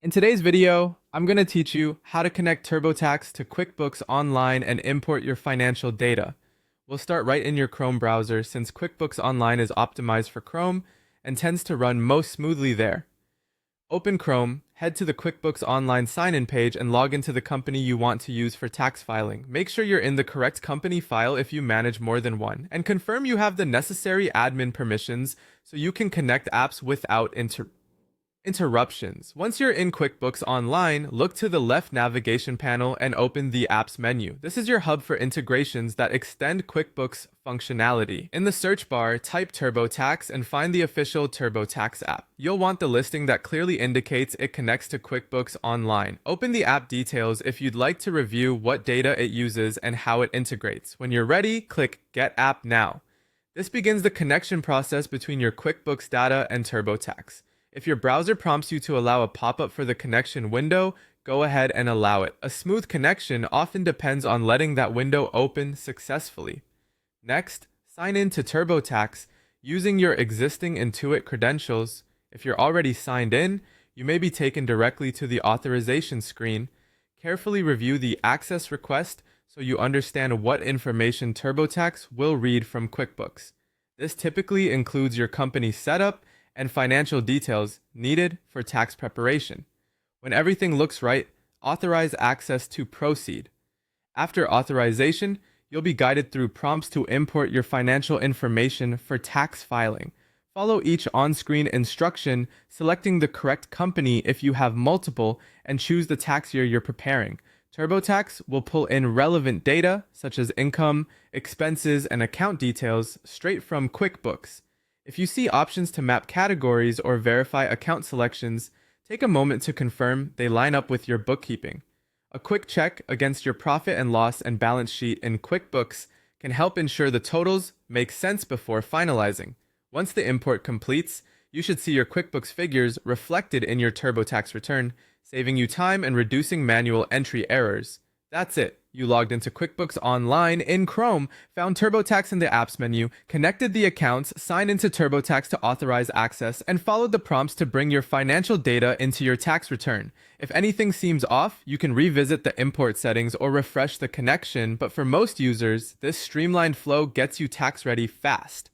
In today's video, I'm going to teach you how to connect TurboTax to QuickBooks Online and import your financial data. We'll start right in your Chrome browser since QuickBooks Online is optimized for Chrome and tends to run most smoothly there. Open Chrome, head to the QuickBooks Online sign-in page and log into the company you want to use for tax filing. Make sure you're in the correct company file if you manage more than one, and confirm you have the necessary admin permissions so you can connect apps without interruptions. Once you're in QuickBooks Online, look to the left navigation panel and open the Apps menu. This is your hub for integrations that extend QuickBooks functionality. In the search bar, type TurboTax and find the official TurboTax app. You'll want the listing that clearly indicates it connects to QuickBooks Online. Open the app details if you'd like to review what data it uses and how it integrates. When you're ready, click Get App Now. This begins the connection process between your QuickBooks data and TurboTax. If your browser prompts you to allow a pop-up for the connection window, go ahead and allow it. A smooth connection often depends on letting that window open successfully. Next, sign in to TurboTax using your existing Intuit credentials. If you're already signed in, you may be taken directly to the authorization screen. Carefully review the access request so you understand what information TurboTax will read from QuickBooks. This typically includes your company's setup and financial details needed for tax preparation. When everything looks right, authorize access to proceed. After authorization, you'll be guided through prompts to import your financial information for tax filing. Follow each on-screen instruction, selecting the correct company if you have multiple, and choose the tax year you're preparing. TurboTax will pull in relevant data, such as income, expenses, and account details, straight from QuickBooks. If you see options to map categories or verify account selections, take a moment to confirm they line up with your bookkeeping. A quick check against your profit and loss and balance sheet in QuickBooks can help ensure the totals make sense before finalizing. Once the import completes, you should see your QuickBooks figures reflected in your TurboTax return, saving you time and reducing manual entry errors. That's it. You logged into QuickBooks Online in Chrome, found TurboTax in the Apps menu, connected the accounts, signed into TurboTax to authorize access, and followed the prompts to bring your financial data into your tax return. If anything seems off, you can revisit the import settings or refresh the connection, but for most users, this streamlined flow gets you tax ready fast.